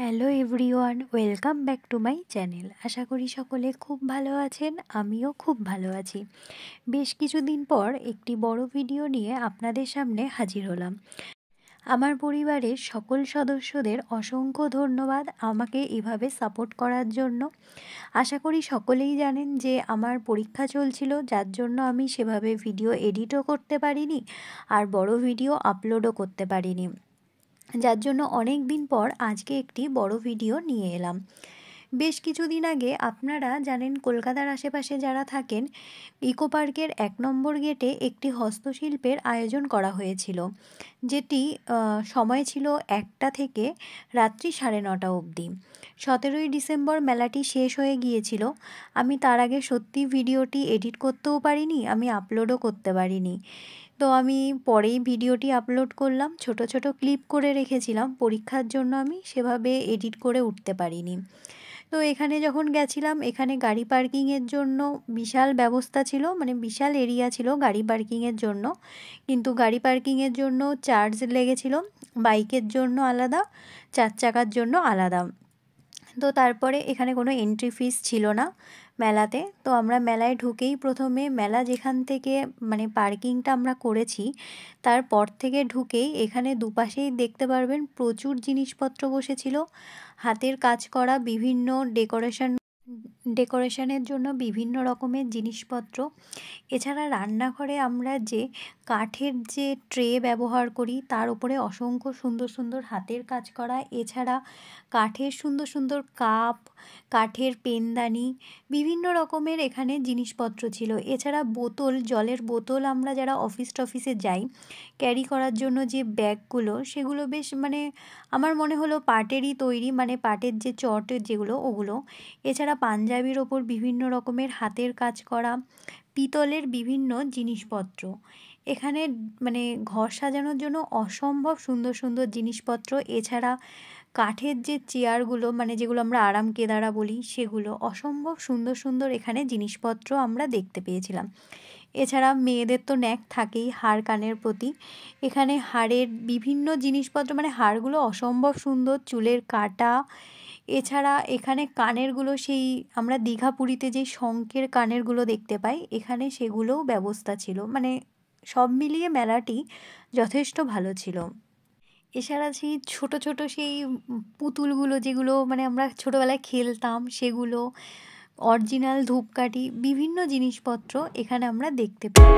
Hello everyone, welcome back to my channel. আশা করি সকলে খুব ভালো আছেন, আমিও খুব ভালো আছি। বেশ কিছুদিন পর একটি বড় ভিডিও নিয়ে আপনাদের সামনে হাজির হলাম। আমার পরিবারের সকল সদস্যদের অসংখ্য ধন্যবাদ আমাকে এভাবে সাপোর্ট করার জন্য। আশা করি সকলেই জানেন যে আমার পরীক্ষা চলছিল, যার জন্য আমি সেভাবে ভিডিও এডিটও করতে পারিনি আর বড় ভিডিও আপলোডও করতে পারিনি, যার জন্য অনেক দিন পর আজকে একটি বড় ভিডিও নিয়ে এলাম। বেশ কিছুদিন আগে আপনারা জানেন, কলকাতার আশেপাশে যারা থাকেন, ইকো পার্কের 1 নম্বর গেটে একটি হস্তশিল্পের আয়োজন করা হয়েছিল, যেটি সময় ছিল 1টা থেকে রাত্রি 9:30 অবধি। 17ই ডিসেম্বর মেলাটি শেষ হয়ে গিয়েছিল। আমি তার আগে সত্যি ভিডিওটি এডিট করতেও পারিনি, আমি আপলোডও করতে পারিনি। তো আমি পরেই ভিডিওটি আপলোড করলাম, ছোট ছোট ক্লিপ করে রেখেছিলাম, পরীক্ষার জন্য আমি সেভাবে এডিট করে উঠতে পারিনি। তো এখানে যখন গেছিলাম, এখানে গাড়ি পার্কিংয়ের জন্য বিশাল ব্যবস্থা ছিল, মানে বিশাল এরিয়া ছিল গাড়ি পার্কিংয়ের জন্য, কিন্তু গাড়ি পার্কিংয়ের জন্য চার্জ লেগেছিল, বাইকের জন্য আলাদা, 4 চাকার জন্য আলাদা। তো তারপরে এখানে কোনো এন্ট্রি ফিস ছিল না মেলাতে। তো আমরা মেলায় ঢুকেই প্রথমে মেলা যেখান থেকে মানে পার্কিংটা আমরা করেছি, তারপর থেকে ঢুকেই এখানে দুপাশেই দেখতে পারবেন প্রচুর জিনিসপত্র বসেছিল, হাতের কাজ করা বিভিন্ন ডেকোরেশনের জন্য বিভিন্ন রকমের জিনিসপত্র। এছাড়া রান্নাঘরে আমরা যে কাঠের যে ট্রে ব্যবহার করি, তার উপরে অসংখ্য সুন্দর সুন্দর হাতের কাজ করা, এছাড়া কাঠের সুন্দর সুন্দর কাপ, কাঠের পেনদানি, বিভিন্ন রকমের এখানে জিনিসপত্র ছিল। এছাড়া বোতল, জলের বোতল, আমরা যারা অফিস টফিসে যাই ক্যারি করার জন্য যে ব্যাগগুলো, সেগুলো বেশ মানে আমার মনে হলো পাটেরই তৈরি, মানে পাটের যে চটের যেগুলো ওগুলো। এছাড়া পাঞ্জাবির ওপর বিভিন্ন রকমের হাতের কাজ করা পিতলের বিভিন্ন জিনিসপত্র। এখানে মানে ঘর সাজানোর জন্য অসম্ভব সুন্দর সুন্দর জিনিসপত্র। এছাড়া কাঠের যে চেয়ারগুলো, মানে যেগুলো আমরা আরাম কেদারা বলি, সেগুলো অসম্ভব সুন্দর সুন্দর এখানে জিনিসপত্র আমরা দেখতে পেয়েছিলাম। এছাড়া মেয়েদের তো ন্যাক থাকেই হার কানের প্রতি, এখানে হাড়ের বিভিন্ন জিনিসপত্র, মানে হারগুলো অসম্ভব সুন্দর, চুলের কাটা। এছাড়া এখানে কানেরগুলো, সেই আমরা দীঘা পুরীতে যে শঙ্খের কানেরগুলো দেখতে পাই, এখানে সেগুলোও ব্যবস্থা ছিল। মানে সব মিলিয়ে মেলাটি যথেষ্ট ভালো ছিল। এছাড়া সেই ছোট ছোট সেই পুতুলগুলো, যেগুলো মানে আমরা ছোটোবেলায় খেলতাম, সেগুলো, অরিজিনাল ধূপকাঠি, বিভিন্ন জিনিসপত্র এখানে আমরা দেখতে পাই।